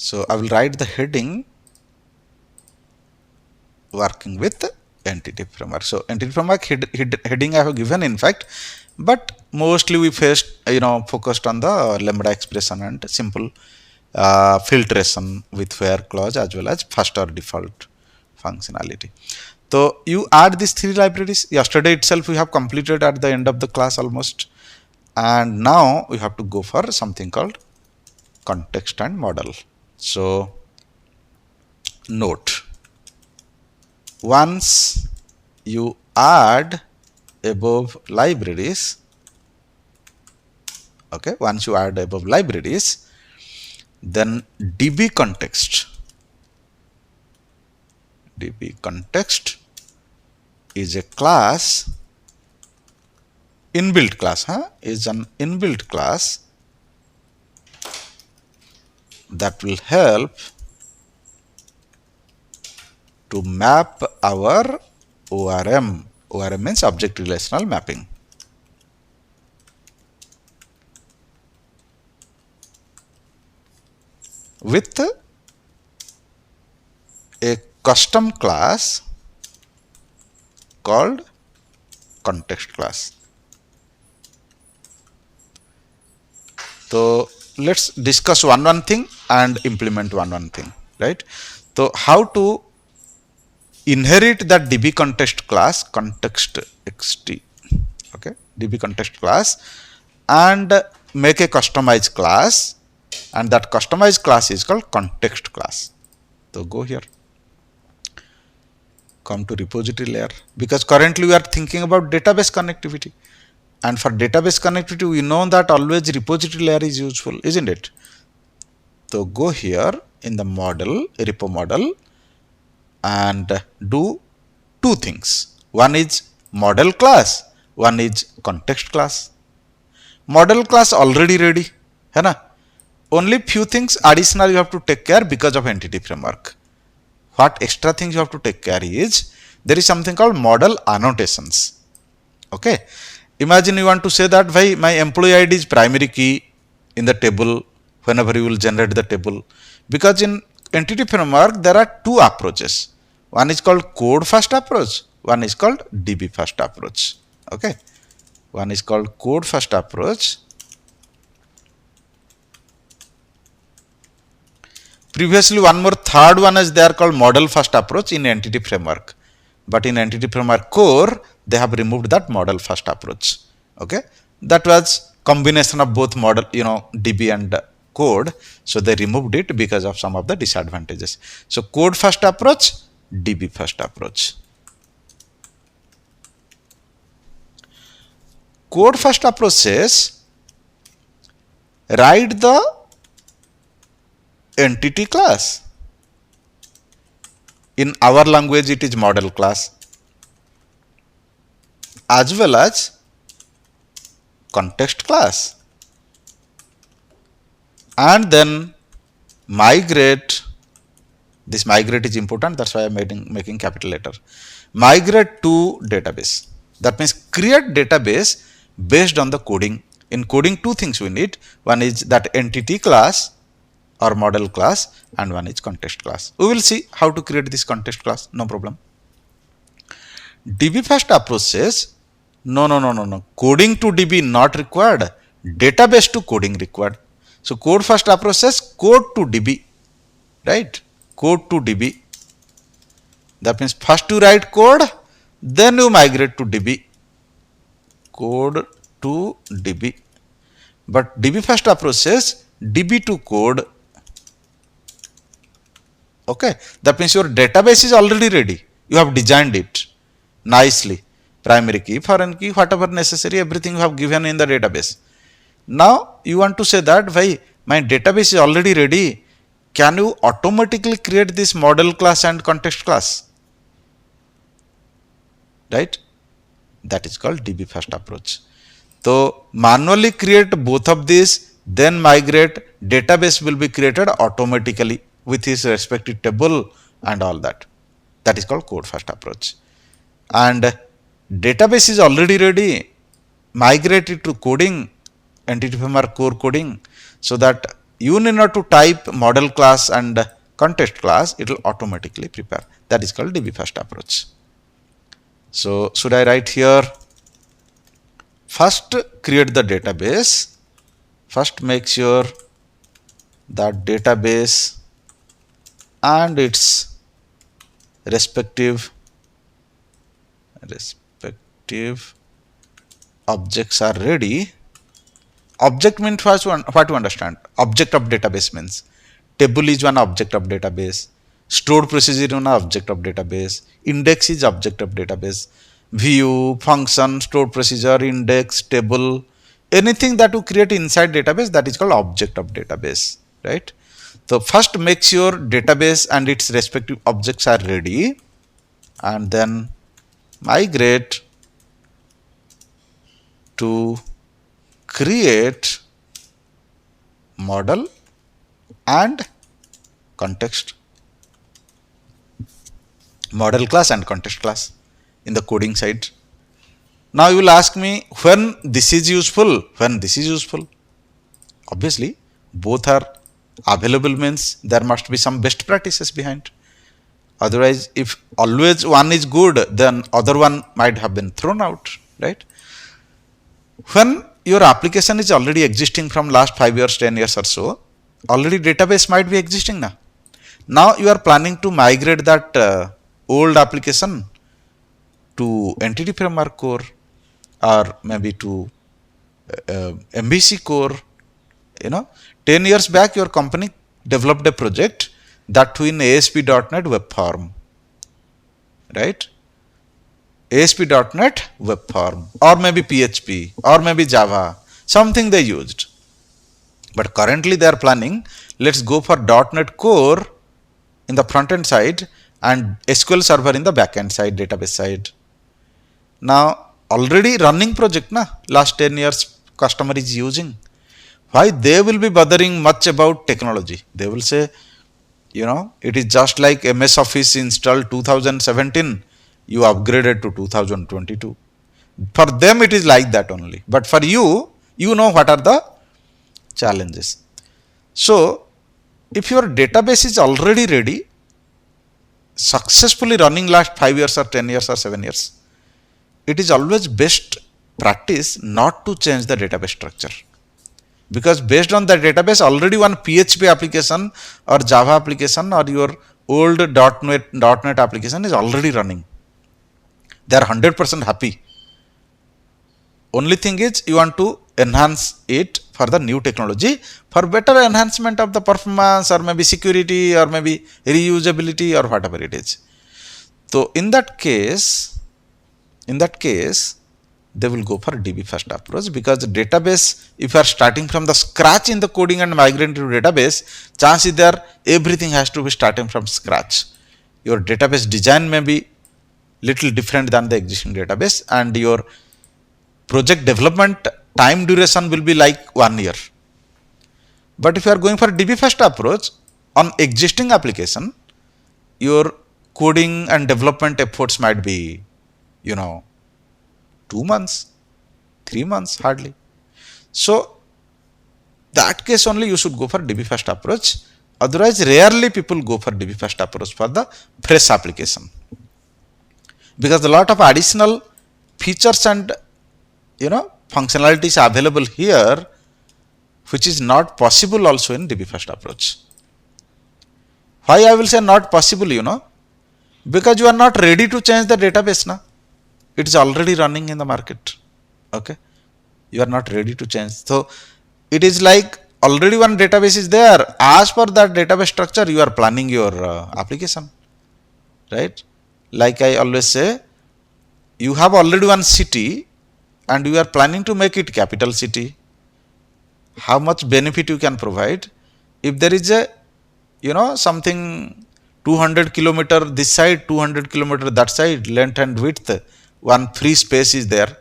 So I will write the heading working with entity framework. So entity framework heading I have given in fact, but mostly we focused on the lambda expression and simple filtration with where clause as well as first or default functionality. So you add these three libraries. Yesterday itself we have completed at the end of the class almost, and now we have to go for something called context and model. So note, once you add above libraries, okay, once you add above libraries, then DbContext is a class, inbuilt class, is an inbuilt class that will help to map our ORM. ORM means object relational mapping. With a custom class called context class. So let's discuss one thing and implement one thing, right? So how to inherit that DbContext class, context xt, okay, DbContext class, and make a customized class, and that customized class is called context class. So go here, come to repository layer, because currently we are thinking about database connectivity, and for database connectivity we know that always repository layer is useful, isn't it? So go here in the model, repo model, and do two things. One is model class, one is context class. Model class already ready, है ना? Only few things additional you have to take care because of entity framework. What extra things you have to take care is, there is something called model annotations. Okay, imagine you want to say that my employee ID is primary key in the table whenever you will generate the table, because in entity framework there are two approaches. One is called code first approach, one is called DB first approach. Okay, one is called code first approach. Previously one more third one is there called model first approach in entity framework, but in entity framework core they have removed that model first approach. Okay, that was combination of both model, DB and code, so they removed it because of some of the disadvantages. So code first approach, DB first approach. Code first approach says write the entity class. In our language it is model class, as well as context class, and then migrate. This migrate is important, that's why I am making capital letter. Migrate to database. That means create database based on the coding. In coding, two things we need. One is that entity class or model class, and one is context class. We will see how to create this context class, no problem. DB first approach says no. Coding to DB not required, database to coding required. So code first approach says code to DB, right? Code to DB. That means first you write code, then you migrate to DB. Code to DB. But DB first approach says DB to code. Okay, that means your database is already ready. You have designed it nicely. Primary key, foreign key, whatever necessary, everything you have given in the database. Now you want to say that my database is already ready. Can you automatically create this model class and context class? Right? That is called DB first approach. So manually create both of these, then migrate. Database will be created automatically with its respective table and all that. That is called code first approach. And database is already ready. Migrate it to coding, EntityFramework core coding, so that you need not to type model class and context class, it will automatically prepare. That is called DB first approach. So should I write here, first create the database, first make sure that database and its respective objects are ready. Object means what to understand? Object of database means table is one object of database, stored procedure is one object of database, index is object of database, view, function, stored procedure, index, table, anything that you create inside database, that is called object of database, right? So first make sure database and its respective objects are ready, and then migrate to create model and context, model class and context class in the coding side. Now you will ask me when this is useful, obviously both are available means there must be some best practices behind. Otherwise, if always one is good, then other one might have been thrown out, right? When your application is already existing from last 5 years, 10 years or so, already database might be existing now. Now you are planning to migrate that old application to EntityFrameworkCore or maybe to MVC Core. 10 years back your company developed a project that to in ASP.NET web form, right? ASP.NET web form, or maybe PHP, or maybe Java, something they used. But currently they are planning, let's go for .NET Core in the front end side and SQL Server in the back end side, database side. Now already running project na, last 10 years customer is using. Why they will be bothering much about technology? They will say, it is just like MS Office installed 2017, you upgraded to 2022. For them it is like that only. But for you, you know what are the challenges. So if your database is already ready, successfully running last 5 years or 10 years or 7 years, it is always best practice not to change the database structure. Because based on the database, already one PHP application or Java application or your old .NET application is already running. They are 100% happy. Only thing is you want to enhance it for the new technology for better enhancement of the performance or maybe security or maybe reusability or whatever it is. So in that case, they will go for DB first approach, because the database, if you are starting from the scratch in the coding and migrating to database, chance is there everything has to be starting from scratch. Your database design may be little different than the existing database, and your project development time duration will be like 1 year. But if you are going for DB first approach on existing application, your coding and development efforts might be 2 months, 3 months hardly. So that case only you should go for DB first approach. Otherwise rarely people go for DB first approach for the fresh application, because a lot of additional features and functionalities are available here which is not possible also in DB first approach. Why I will say not possible, because you are not ready to change the database now. It is already running in the market. Okay, you are not ready to change. So it is like already one database is there. As per that database structure, you are planning your application, right? Like I always say, you have already one city and you are planning to make it capital city. How much benefit you can provide? If there is a something 200 kilometer this side, 200 kilometer that side, length and width, one free space is there.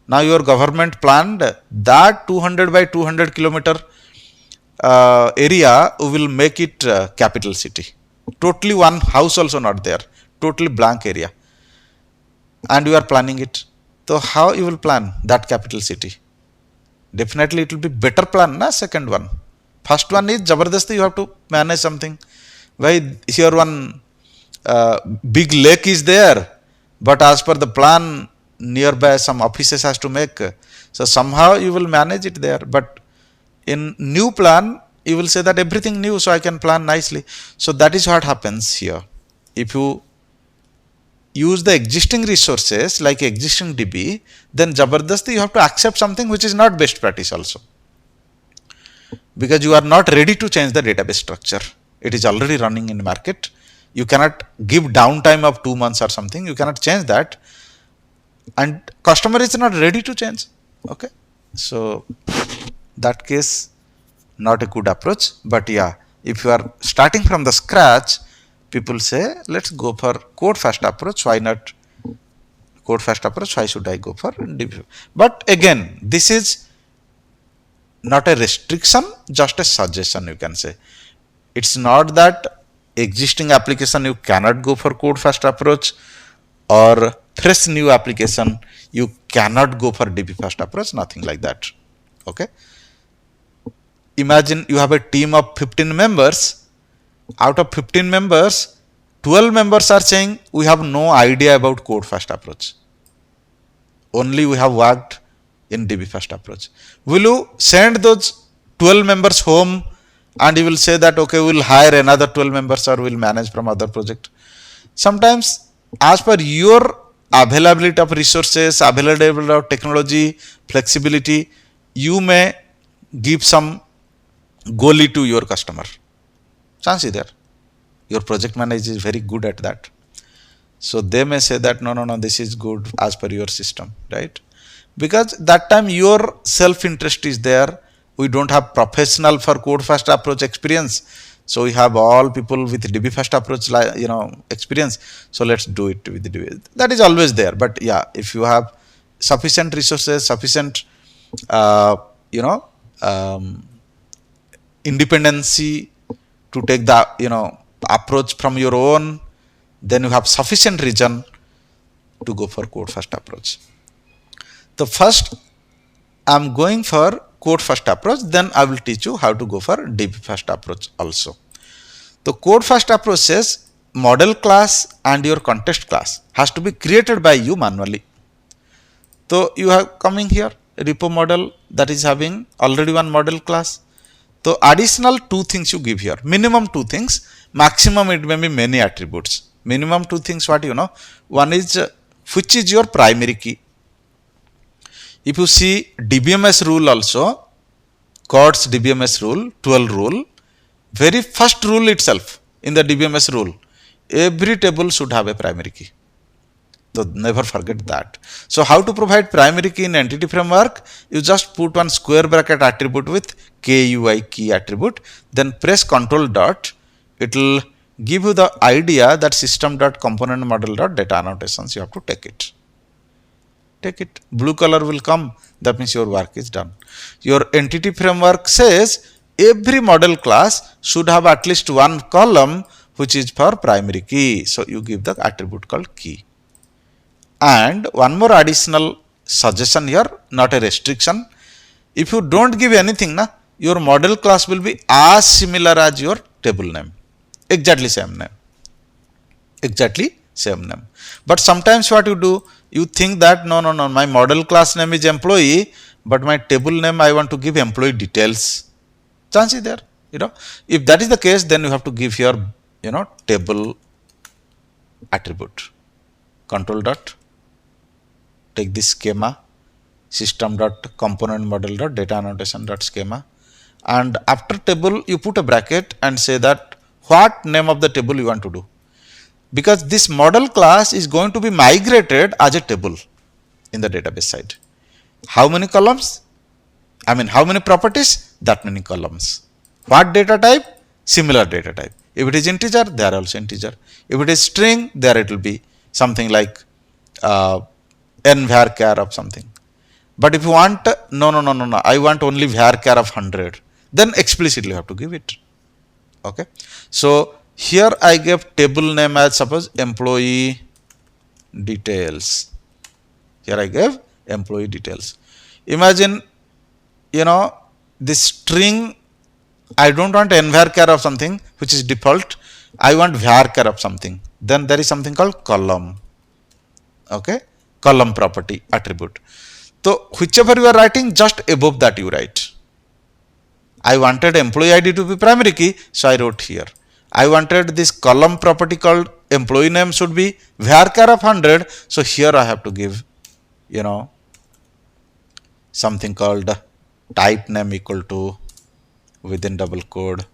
Now your government planned that 200 by 200 kilometer area, we will make it capital city. Totally one house also not there, totally blank area, and you are planning it. So how you will plan that capital city? Definitely it will be better plan na second one, First one is Jabardasti, you have to manage something. Why here one big lake is there, but as per the plan, nearby some offices has to make. So somehow you will manage it there. But in new plan, you will say that everything new, so I can plan nicely. So that is what happens here. If you use the existing resources like existing DB, then Jabardasti you have to accept something which is not best practice also. Because you are not ready to change the database structure. It is already running in market. You cannot give downtime of 2 months or something. You cannot change that. And customer is not ready to change. Okay. So that case, not a good approach. But yeah, if you are starting from the scratch, people say, let's go for code first approach. Why not code first approach? Why should I go for DB? But again, this is not a restriction, just a suggestion, you can say. It's not that existing application you cannot go for code first approach, or fresh new application you cannot go for DB first approach, nothing like that. Okay. Imagine you have a team of 15 members. Out of 15 members, 12 members are saying we have no idea about code first approach. Only we have worked in DB first approach. Will you send those 12 members home and you will say that, okay, we will hire another 12 members or we will manage from other project? Sometimes as per your availability of resources, availability of technology, flexibility, you may give some goalie to your customer. Chance is there. Your project manager is very good at that. So they may say that, no, this is good as per your system, right? Because that time your self-interest is there. We don't have professional for code first approach experience. So we have all people with DB first approach, experience. So let's do it with the DB. That is always there. But yeah, if you have sufficient resources, sufficient, independency to take the, approach from your own, then you have sufficient reason to go for code first approach. The first, I'm going for code first approach, then I will teach you how to go for DB first approach also. The code first approach says model class and your context class has to be created by you manually. So you have coming here a repo model that is having already one model class. So additional 2 things you give here, minimum 2 things, maximum it may be many attributes. Minimum 2 things, what you know, one is which is your primary key. If you see DBMS rule also, CORD's DBMS rule, 12 rule, very first rule itself in the DBMS rule, every table should have a primary key. So never forget that. So how to provide primary key in entity framework? You just put one square bracket attribute with KUI key attribute, then press control dot. It will give you the idea that system.componentModel.data annotations. You have to take it. Take it. Blue color will come. That means your work is done. Your entity framework says every model class should have at least one column which is for primary key. So you give the attribute called key. And one more additional suggestion here, not a restriction. If you don't give anything, your model class will be as similar as your table name. Exactly same name. Exactly same name. But sometimes what you do, you think that no, my model class name is employee, but my table name I want to give employee details. Chance is there. If that is the case, then you have to give your table attribute. Control dot. Take this schema, system.componentModel.data annotation.schema, and after table you put a bracket and say that what name of the table you want to do, because this model class is going to be migrated as a table in the database side. How many columns? How many properties? That many columns. What data type? Similar data type. If it is integer, there also integer. If it is string, there it will be something like n varchar of something. But if you want, no, I want only varchar of 100, then explicitly you have to give it. Okay. So here I gave table name as suppose employee details. Here I gave employee details. Imagine, this string I don't want nvarchar of something which is default. I want varchar of something. Then there is something called column. Okay, column property attribute. So whichever you are writing, just above that you write. I wanted employee ID to be primary key, so I wrote here. I wanted this column property called employee name should be varchar of 100, so here I have to give, something called type name equal to within double quote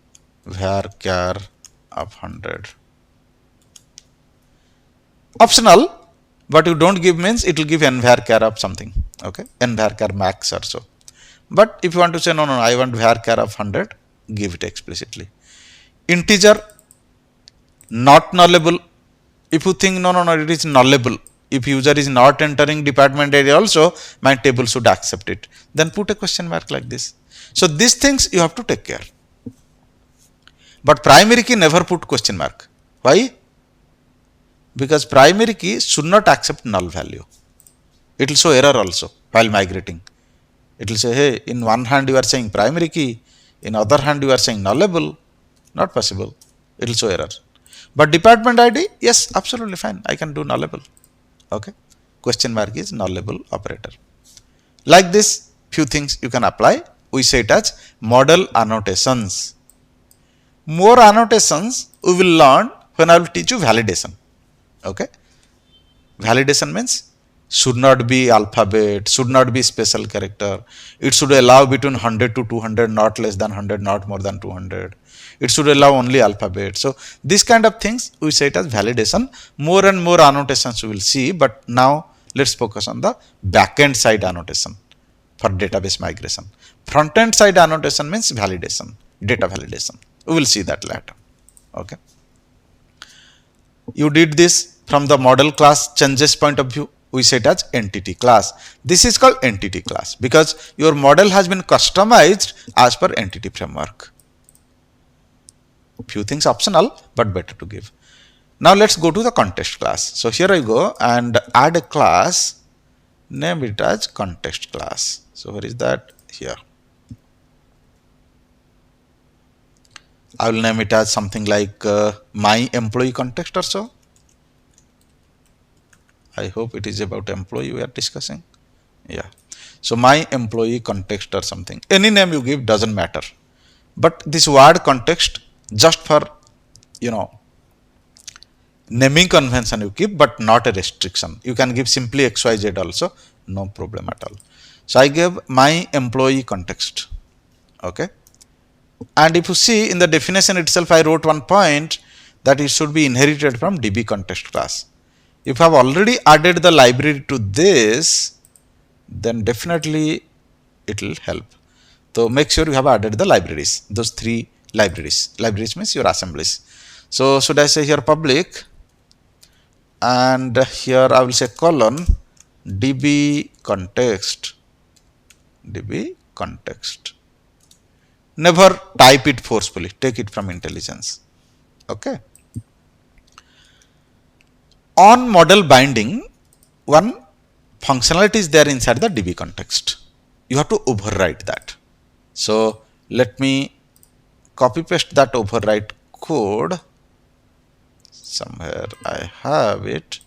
varchar of 100. Optional, but you don't give means it will give nvarchar of something. Okay, nvarchar max or so. But if you want to say no, I want varchar of 100, give it explicitly. Integer not nullable. If you think no, it is nullable. If user is not entering department area also, my table should accept it. Then put a question mark like this. So these things you have to take care. But primary key never put question mark. Why? Because primary key should not accept null value. It will show error also while migrating. It will say, hey, in one hand you are saying primary key, in other hand you are saying nullable. Not possible. It will show error. But department ID, yes, absolutely fine. I can do nullable. Okay. Question mark is nullable operator. Like this, few things you can apply. We say it as model annotations. More annotations we will learn when I will teach you validation. Okay. Validation means should not be alphabet, should not be special character. It should allow between 100 to 200, not less than 100, not more than 200. It should allow only alphabet. So this kind of things we say it as validation. More and more annotations we will see, but now let's focus on the backend side annotation for database migration. Front-end side annotation means validation, data validation. We will see that later. Okay. You did this from the model class changes point of view. We set as entity class. This is called entity class because your model has been customized as per entity framework. Few things optional, but better to give. Now let's go to the context class. So here I go and add a class, name it as context class. So where is that? Here. I will name it as something like my employee context or so. I hope it is about employee we are discussing. Yeah. So my employee context or something. Any name you give doesn't matter. But this word context just for, naming convention you keep, but not a restriction. You can give simply XYZ also, no problem at all. So I gave my employee context. Okay. And if you see in the definition itself, I wrote one point that it should be inherited from DbContext class. If I have already added the library to this, then definitely it will help. So make sure you have added the libraries, those three libraries. Libraries means your assemblies. So should I say here public, and here I will say colon DbContext. Never type it forcefully, take it from intelligence. Okay. On model binding, one functionality is there inside the DbContext. You have to overwrite that. So let me copy paste that overwrite code. Somewhere I have it.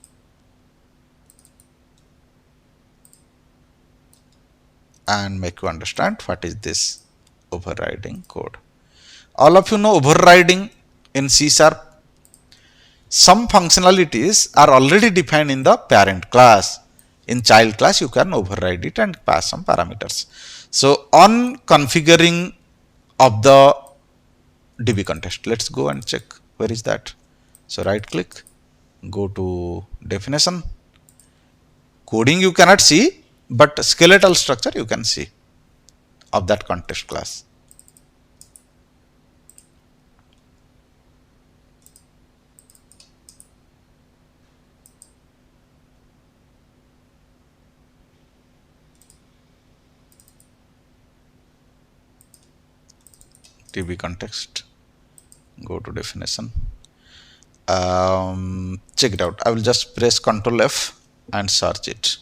And make you understand what is this overriding code. All of you know overriding in C#. Some functionalities are already defined in the parent class. In child class, you can override it and pass some parameters. So on configuring of the DbContext, let's go and check where is that. So right click, go to definition. Coding you cannot see, but skeletal structure you can see of that context class. DbContext, go to definition. Check it out. I will just press Ctrl F and search it.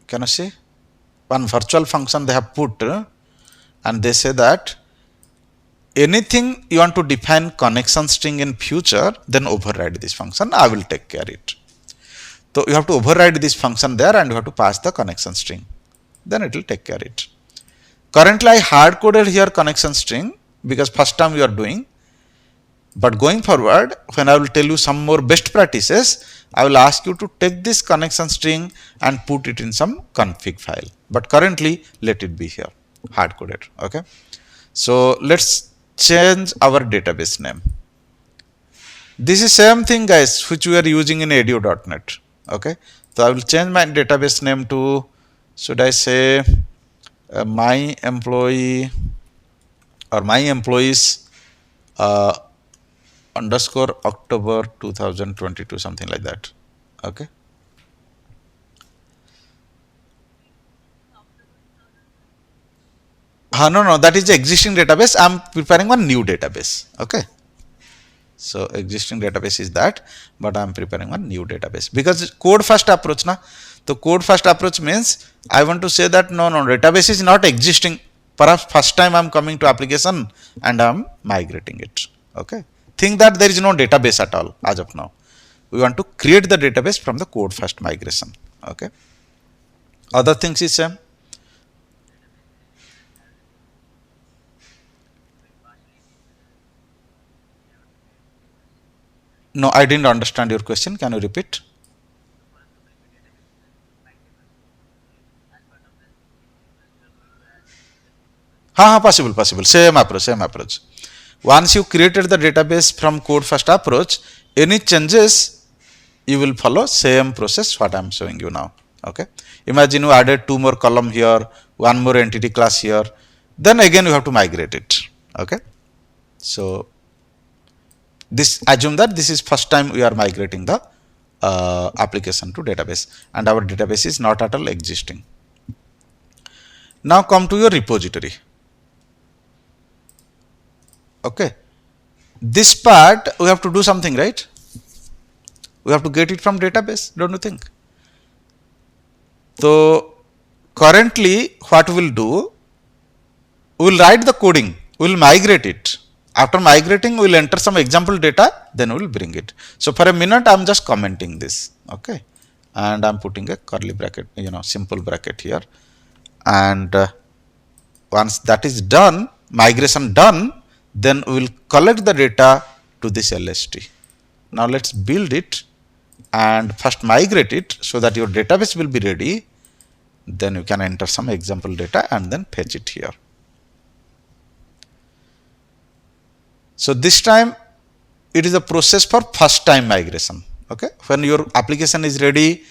Can you see? One virtual function they have put, and they say that anything you want to define connection string in future, then override this function. I will take care of it. So you have to override this function there and you have to pass the connection string. Then it will take care of it. Currently I hard coded here connection string because first time you are doing. But going forward, when I will tell you some more best practices, I will ask you to take this connection string and put it in some config file. But currently, let it be here, hard coded. Okay. So let's change our database name. This is same thing, guys, which we are using in edu.net. Okay. So I will change my database name to, should I say, my employee or my employees underscore October 2022, something like that. Okay. No, that is the existing database. I'm preparing one new database. Okay. So existing database is that, but I'm preparing one new database because code first approach na. So code first approach means I want to say that no, database is not existing. Perhaps first time I'm coming to application and I'm migrating it. Okay. Think that there is no database at all as of now. We want to create the database from the code first migration. Okay. Other things is same. No, I didn't understand your question. Can you repeat? Possible. Same approach. Once you created the database from code first approach, any changes you will follow same process what I am showing you now. Okay. Imagine you added 2 more column here, 1 more entity class here, then again you have to migrate it. Okay. So this assume that this is first time we are migrating the application to database and our database is not at all existing. Now come to your repository. Okay. This part we have to do something, right? We have to get it from database, don't you think? So currently what we will do, we will write the coding, we will migrate it. After migrating, we will enter some example data, then we will bring it. So for a minute, I am just commenting this. Okay. And I am putting a curly bracket, simple bracket here. And once that is done, migration done, then we will collect the data to this LST. Now let's build it and first migrate it so that your database will be ready. Then you can enter some example data and then fetch it here. So this time it is a process for first time migration. Okay. When your application is ready,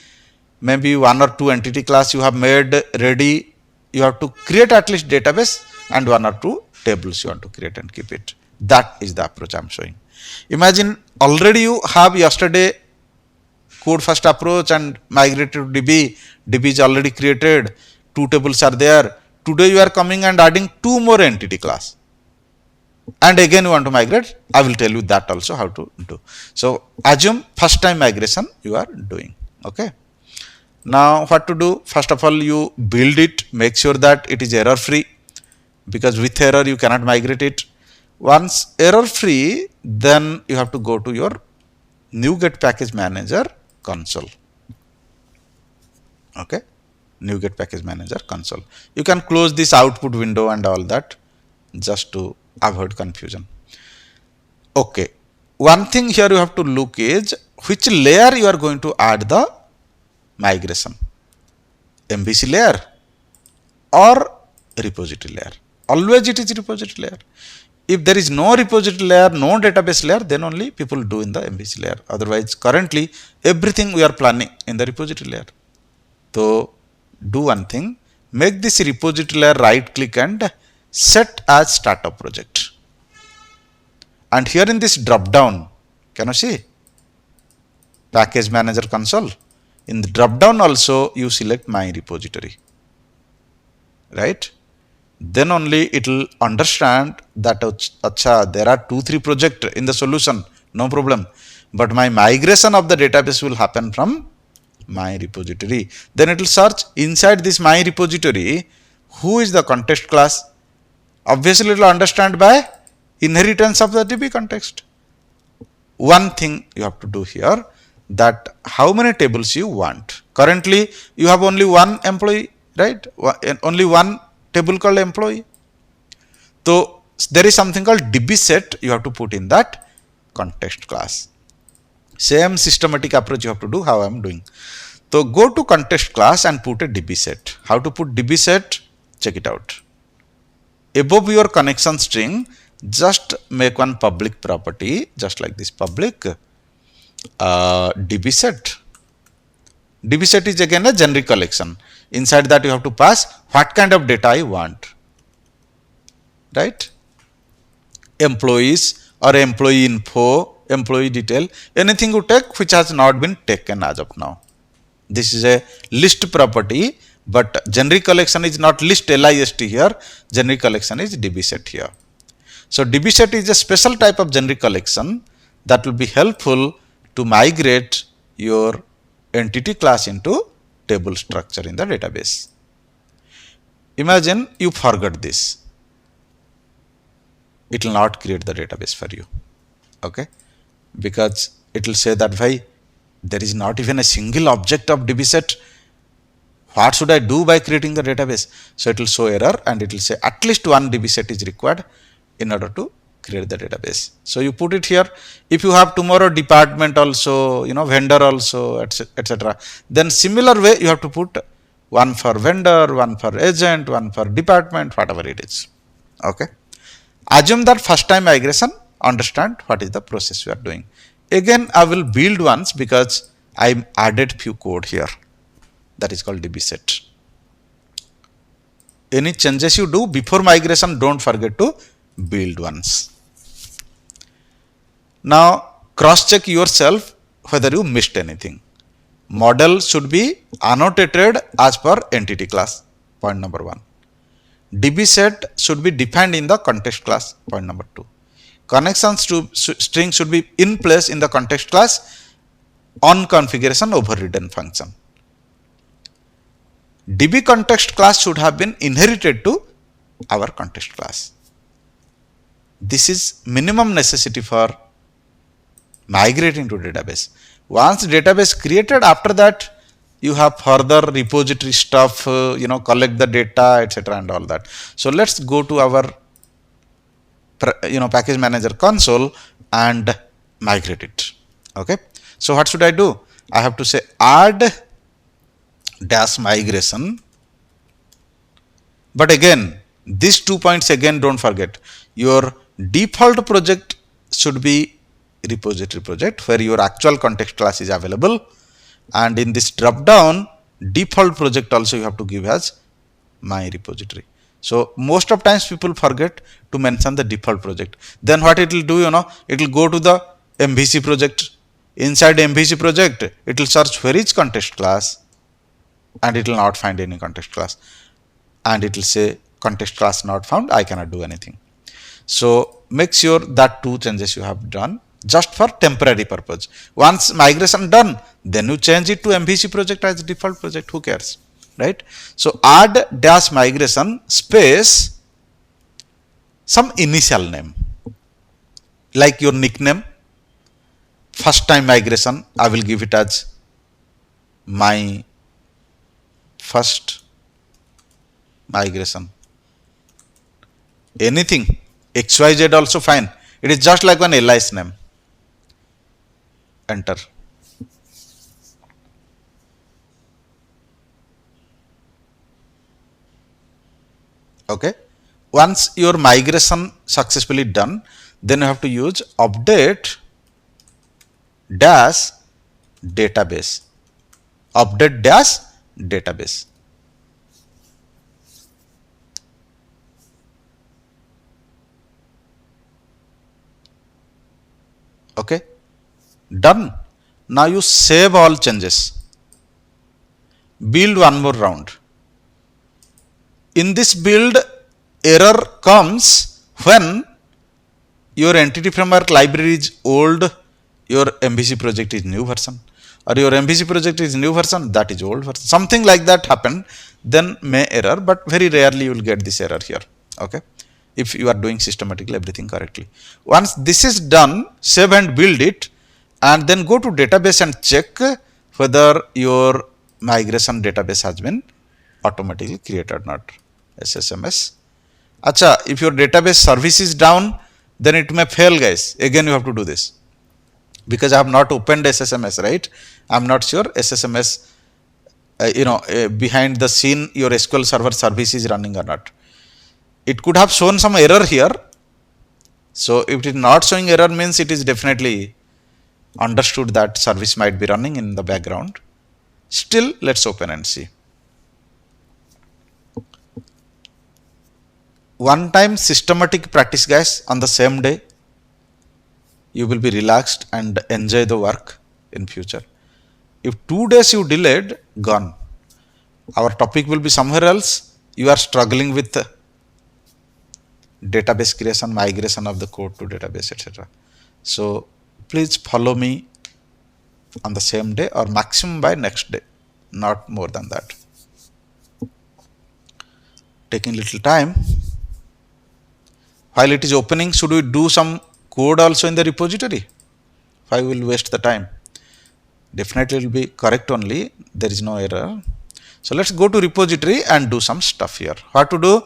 maybe 1 or 2 entity class you have made ready, you have to create at least database and 1 or 2 tables you want to create and keep it. That is the approach I am showing. Imagine already you have yesterday code first approach and migrated to DB. DB is already created. 2 tables are there. Today you are coming and adding 2 more entity class. And again you want to migrate. I will tell you that also how to do. So assume first time migration you are doing. Okay. Now what to do? First of all, you build it. Make sure that it is error free. Because with error you cannot migrate it. Once error free, then you have to go to your NuGet package manager console. Okay, NuGet package manager console. You can close this output window and all that just to avoid confusion. Okay, one thing here you have to look is which layer you are going to add the migration, MVC layer or repository layer. Always it is repository layer. If there is no repository layer, no database layer, then only people do in the MVC layer. Otherwise, currently everything we are planning in the repository layer. So do one thing, make this repository layer, right click and set as startup project. And here in this drop down, can you see? Package manager console. In the drop down also you select my repository. Right? Then only it will understand that acha, there are 2-3 projects in the solution, no problem. But my migration of the database will happen from my repository. Then it will search inside this my repository who is the context class. Obviously it will understand by inheritance of the DbContext. One thing you have to do here, that how many tables you want. Currently you have only one employee, right? Only one table called employee. So there is something called DBSet you have to put in that context class. Same systematic approach you have to do how I am doing. So go to context class and put a DBSet. How to put DBSet? Check it out. Above your connection string, just make one public property, just like this public DBSet. DBSet is again a generic collection. Inside that you have to pass what kind of data I want, right? Employees or employee info, employee detail, anything you take which has not been taken as of now. This is a list property, but generic collection is not list list here, generic collection is DBSet here. So DBSet is a special type of generic collection that will be helpful to migrate your entity class into table structure in the database. Imagine you forgot this. It will not create the database for you. Okay? Because it will say that why there is not even a single object of DBSet. What should I do by creating the database? So it will show error and it will say at least one DBSet is required in order to create the database. So you put it here. If you have tomorrow department also, vendor also, etc. Then similar way you have to put one for vendor, one for agent, one for department, whatever it is. Okay. Assume that first time migration, understand what is the process you are doing. Again, I will build once because I added few code here. That is called DBSet. Any changes you do before migration, don't forget to build once. Now, cross check yourself whether you missed anything. Model should be annotated as per entity class, point number 1. DBSet should be defined in the context class, point number 2. Connection string should be in place in the context class on configuration overridden function. DbContext class should have been inherited to our context class. This is minimum necessity for migrating to database. Once database created, after that you have further repository stuff, collect the data, etc. and all that. So let's go to our package manager console and migrate it. Okay. So what should I do? I have to say add dash migration. But again, these 2 points again don't forget. Your default project should be repository project where your actual context class is available, and in this drop down default project also you have to give as my repository. So most of times people forget to mention the default project. Then what it will do, it will go to the MVC project. Inside MVC project, it will search where is context class and it will not find any context class. And it will say context class not found, I cannot do anything. So make sure that 2 changes you have done just for temporary purpose. Once migration done, then you change it to MVC project as default project, who cares, right? So add dash migration space some initial name, like your nickname. First time migration, I will give it as my first migration. Anything, XYZ also fine. It is just like one alias name. Enter. Okay. Once your migration successfully done, then you have to use update dash database. Update dash database. Okay, done. Now you save all changes. Build one more round. In this build, error comes when your EntityFramework library is old, your MVC project is new version. or your MVC project is new version, that is old version. Something like that happened, then may error, but very rarely you will get this error here. Okay, if you are doing systematically everything correctly. Once this is done, save and build it, and then go to database and check whether your migration database has been automatically created or not. SSMS. Acha, if your database service is down, then it may fail, guys. Again, you have to do this. Because I have not opened SSMS, right? I am not sure SSMS, behind the scene, your SQL Server service is running or not. It could have shown some error here. So if it is not showing error, means it is definitely understood that service might be running in the background. Still, let's open and see. One time systematic practice, guys, on the same day, you will be relaxed and enjoy the work in future. If 2 days you delayed, gone. Our topic will be somewhere else. You are struggling with database creation, migration of the code to database, etc. So please follow me on the same day or maximum by next day, not more than that. Taking little time. While it is opening, should we do some code also in the repository? Why will waste the time? Definitely it will be correct only. There is no error. So let's go to repository and do some stuff here. What to do?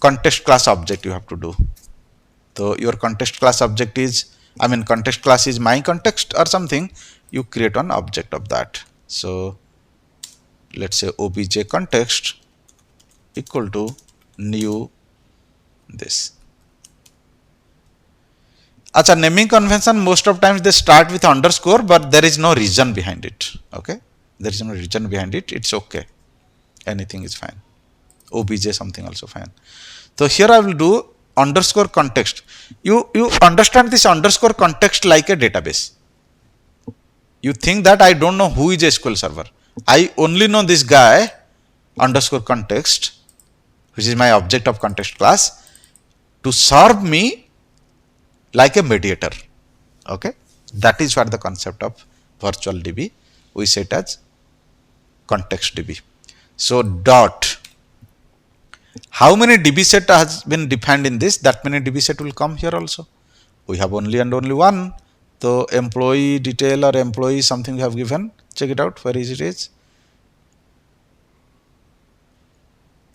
Context class object you have to do. So your context class object is, context class is my context or something. You create an object of that. So let's say obj context equal to new this. Acha, naming convention, most of times they start with underscore, but there is no reason behind it. Okay, there is no reason behind it. It's okay. Anything is fine. Obj something also fine. So here I will do underscore context. You understand this underscore context like a database. You think that I don't know who is a SQL server. I only know this guy underscore context, which is my object of context class, to serve me like a mediator. Okay, that is what the concept of virtual DB. We set as context DB. So dot, how many DBSet has been defined in this? That many DBSet will come here also. We have only and only one. So employee detail or employee something we have given. Check it out. Where is it? Is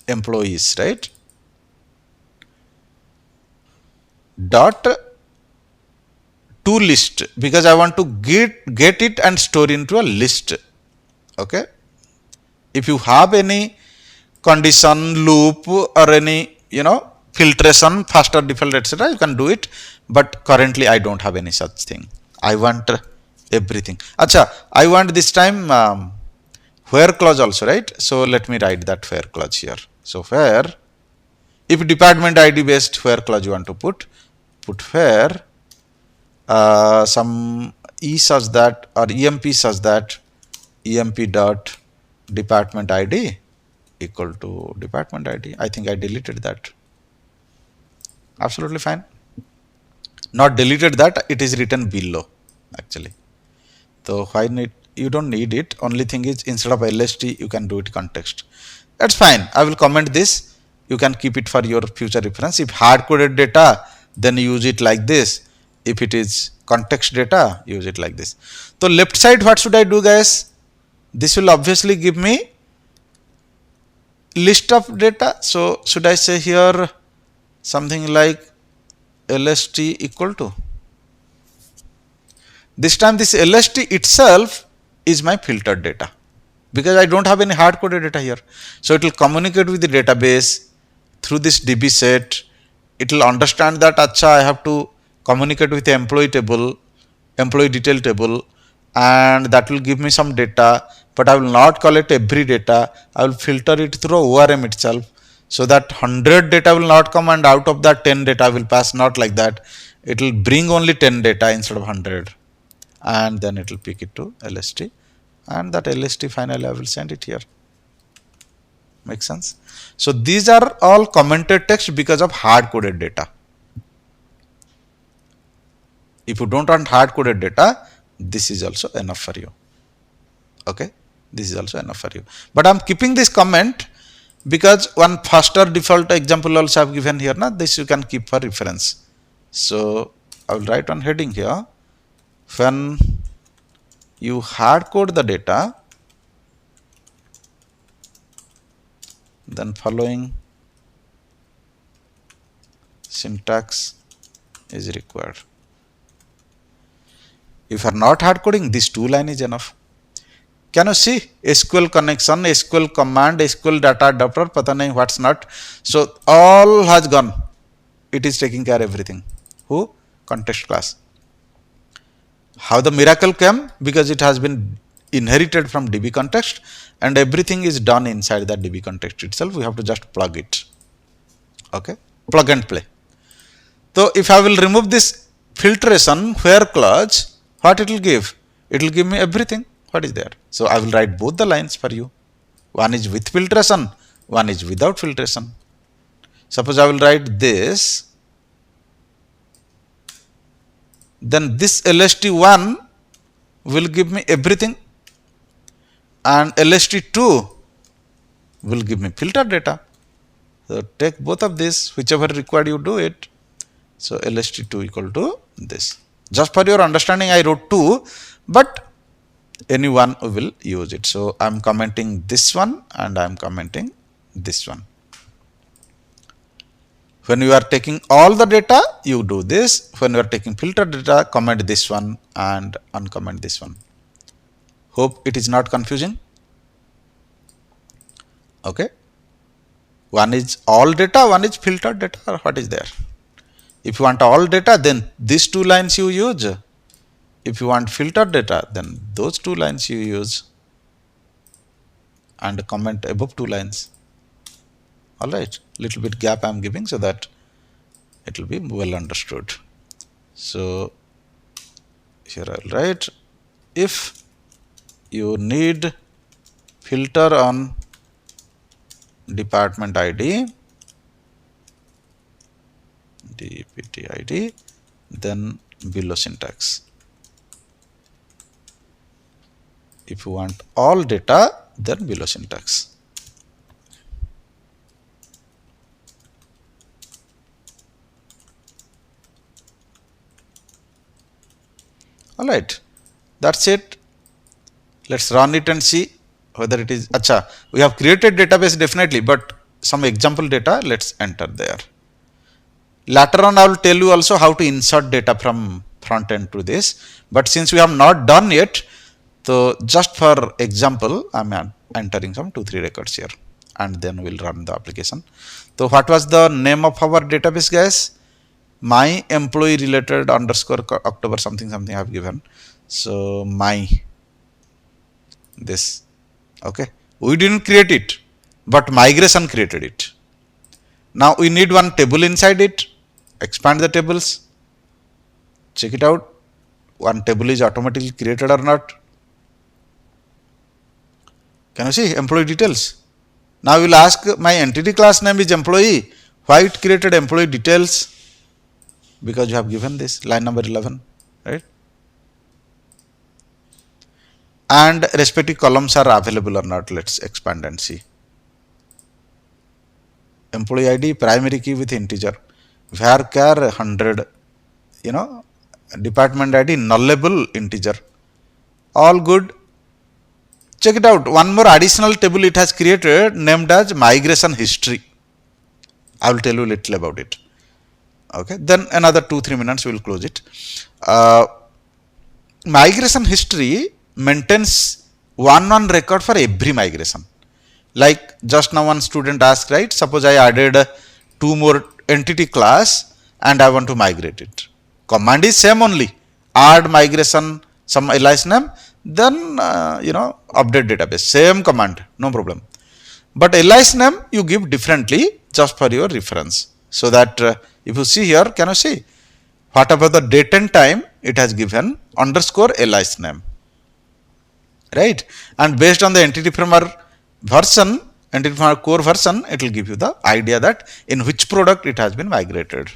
employees, right? Dot to list, because I want to get it and store into a list. Okay. If you have any condition loop or any filtration, faster default, etc., you can do it. But currently I don't have any such thing. I want everything. Acha, I want this time where clause also, right? So let me write that where clause here. So where, if department ID based where clause you want to put where some e such that or emp such that emp dot department ID equal to department ID. I think I deleted that. Absolutely fine. Not deleted that, it is written below actually. So why need, you don't need it. Only thing is instead of LST you can do it context. That's fine. I will comment this. You can keep it for your future reference. If hard coded data, then use it like this. If it is context data, use it like this. So left side, what should I do, guys? This will obviously give me list of data. So should I say here something like LST equal to, this time this LST itself is my filtered data, because I don't have any hard coded data here. So it will communicate with the database through this DBSet. It will understand that acha, I have to communicate with the employee table, employee detail table, and that will give me some data, but I will not collect every data. I will filter it through ORM itself, so that 100 data will not come and out of that 10 data will pass, not like that. It will bring only 10 data instead of 100, and then it will pick it to LST, and that LST finally I will send it here. Make sense? So these are all commented text because of hard coded data. If you don't want hard coded data, this is also enough for you. Okay, this is also enough for you. But I'm keeping this comment because one faster default example also I've given here. Now this you can keep for reference. So I will write one heading here. When you hard code the data, then following syntax is required. If you are not hard coding, this 2 line is enough. Can you see SQL connection, SQL command, SQL data adapter, pata nahi what's not. So all has gone. It is taking care of everything. Who? Context class. How the miracle came? Because it has been inherited from DbContext and everything is done inside that DbContext itself. We have to just plug it. Okay, plug and play. So if I will remove this filtration where clause, what it will give? It will give me everything. What is there? So I will write both the lines for you. One is with filtration, one is without filtration. Suppose I will write this. Then this LST1 will give me everything and LST2 will give me filter data. So take both of this, whichever required you do it. So LST2 equal to this. Just for your understanding I wrote 2, but anyone will use it. So I am commenting this one and I am commenting this one. When you are taking all the data, you do this. When you are taking filter data, comment this one and uncomment this one. Hope it is not confusing. Okay. One is all data, one is filtered data, or what is there. If you want all data, then these 2 lines you use. If you want filtered data, then those 2 lines you use and comment above 2 lines. Alright, little bit gap I am giving so that it will be well understood. So here I will write, if you need filter on department ID, DPT ID, then below syntax. If you want all data, then below syntax. Alright, that's it. Let's run it and see whether it is. Acha, we have created database definitely, but some example data, let's enter there. Later on, I will tell you also how to insert data from front end to this. But since we have not done yet, so just for example, I am entering some 2-3 records here and then we'll run the application. So what was the name of our database, guys? My employee related underscore October something I have given. So my this. Okay. We didn't create it, but migration created it. Now we need one table inside it. Expand the tables. Check it out. One table is automatically created or not. Can you see employee details? Now we will ask my entity class name is employee. Why it created employee details? Because you have given this line number 11, right? And respective columns are available or not. Let's expand and see. Employee ID primary key with integer. Varchar 100, department ID nullable integer. All good. Check it out. One more additional table it has created named as migration history. I will tell you a little about it. Okay. Then another 2-3 minutes we will close it. Migration history maintains one record for every migration. Like just now one student asked, right? Suppose I added 2 more entity class and I want to migrate it. Command is same only. Add migration, some alias name, then update database. Same command, no problem. But alias name you give differently just for your reference. So that if you see here, can you see? Whatever the date and time, it has given underscore alias name. Right? And based on the EntityFramework version, EntityFramework core version, it will give you the idea that in which product it has been migrated.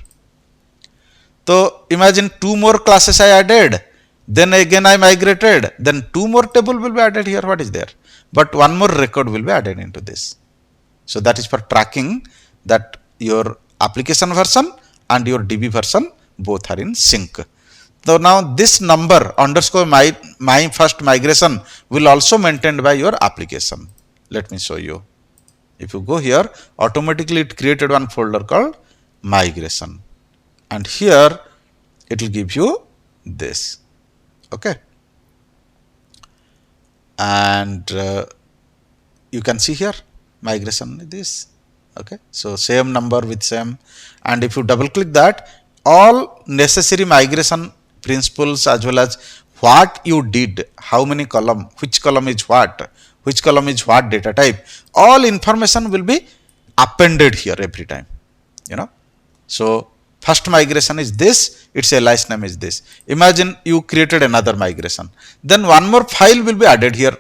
So imagine 2 more classes I added Then again I migrated, then two more table will be added here. What is there? But one more record will be added into this. So that is for tracking that your application version and your DB version both are in sync. So now this number underscore my first migration will also maintained by your application. Let me show you. If you go here, automatically it created one folder called migration, and here it will give you this. Okay, and you can see here migration is this. Okay, so same number with same, and if you double click that, all necessary migration principles as well as what you did, how many column, which column is what, which column is what data type, all information will be appended here every time, you know. So first migration is this, its alias name is this. Imagine you created another migration, then one more file will be added here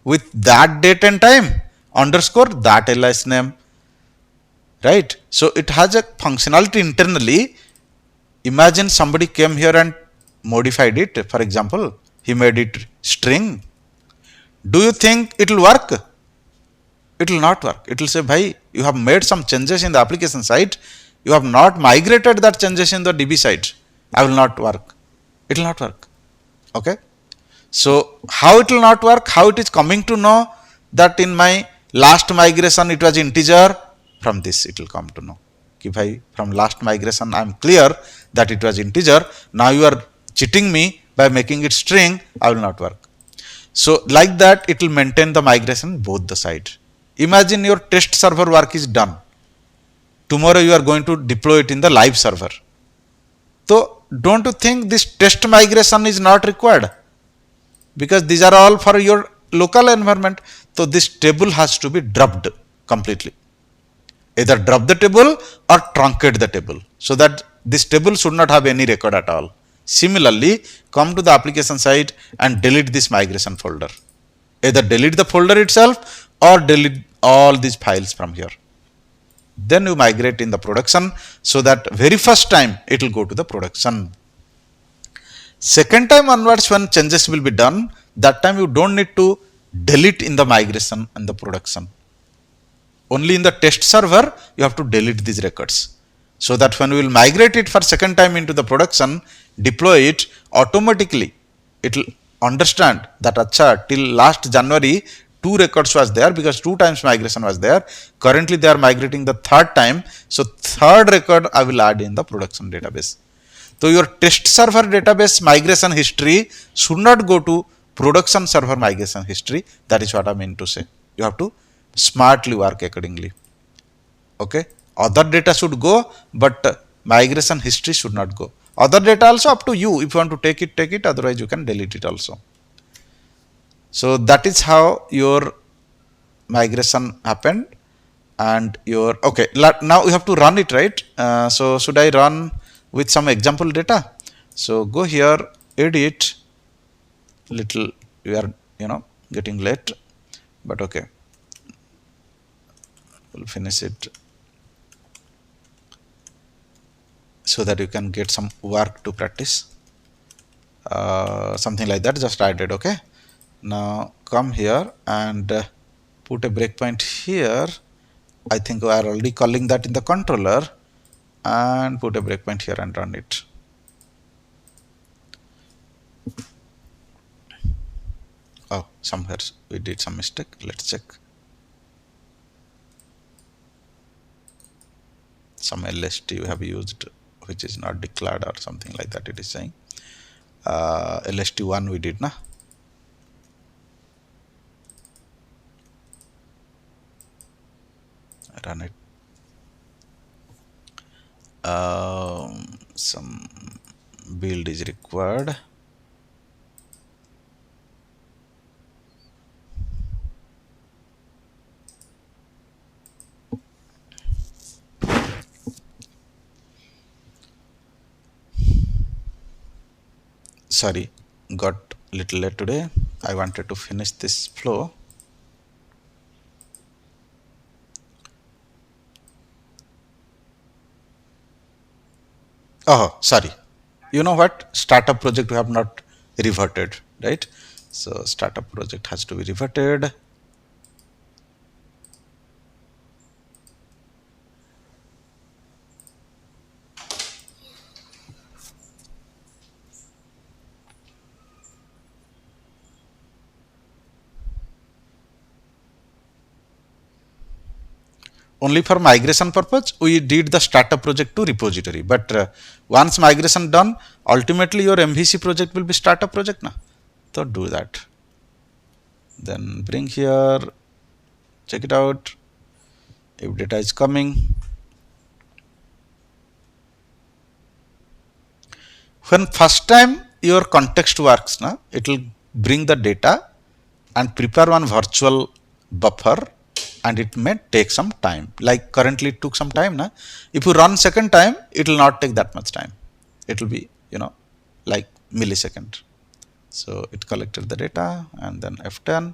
with that date and time underscore that alias name, right? So it has a functionality internally. Imagine somebody came here and modified it. For example, he made it string. Do you think it will work? It will not work. It will say, bhai, you have made some changes in the application side. You have not migrated that changes in the DB side. I will not work. It will not work. Okay. So how it will not work? How it is coming to know that in my last migration it was integer? From this it will come to know. Ki bhai, from last migration I am clear that it was integer. Now you are cheating me by making it string. I will not work. So like that it will maintain the migration both the sides. Imagine your test server work is done. Tomorrow you are going to deploy it in the live server. So don't you think this test migration is not required? Because these are all for your local environment. So this table has to be dropped completely. Either drop the table or truncate the table, so that this table should not have any record at all. Similarly, come to the application side and delete this migration folder. Either delete the folder itself or delete all these files from here. Then you migrate in the production, so that very first time it will go to the production. Second time onwards when changes will be done, that time you don't need to delete in the migration and the production. Only in the test server you have to delete these records, so that when we will migrate it for second time into the production, deploy it, automatically it will understand that acha, till last January 2 records was there because 2 times migration was there. Currently they are migrating the third time, so third record I will add in the production database. So your test server database migration history should not go to production server migration history. That is what I mean to say. You have to smartly work accordingly. Okay, other data should go, but migration history should not go. Other data also up to you. If you want to take it, take it. Otherwise you can delete it also. So that is how your migration happened. And your, okay, now you have to run it, right? So should I run with some example data? So go here, edit, little, we are, getting late, but okay, we'll finish it so that you can get some work to practice. Something like that, just I did. Okay, now come here and put a breakpoint here. I think we are already calling that in the controller, and put a breakpoint here and run it. Oh, somewhere we did some mistake. Let's check. Some LST you have used which is not declared or something like that, it is saying. LST1 we did, na? Run it. Some build is required. Sorry, got little late today. I wanted to finish this flow. Oh, sorry. You know what? Startup project we have not reverted, right? So startup project has to be reverted. Only for migration purpose we did the startup project to repository, but once migration done, ultimately your MVC project will be startup project now. So do that. Then bring here, check it out if data is coming. When first time your context works, na, it will bring the data and prepare one virtual buffer, and it may take some time. Like currently it took some time. Na? If you run second time, it will not take that much time. It will be, like millisecond. So it collected the data and then F10,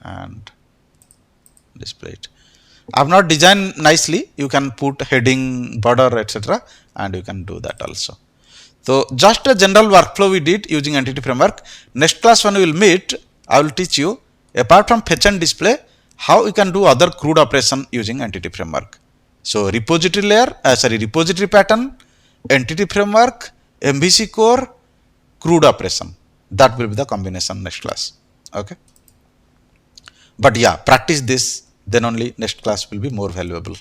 and display it. I have not designed nicely. You can put heading, border, etc. and you can do that also. So just a general workflow we did using EntityFramework. Next class when we will meet, I will teach you, apart from fetch and display, how you can do other CRUD operation using EntityFramework. So repository layer, repository pattern, EntityFramework, MVC core, CRUD operation. That will be the combination next class. Okay. But yeah, practice this, then only next class will be more valuable.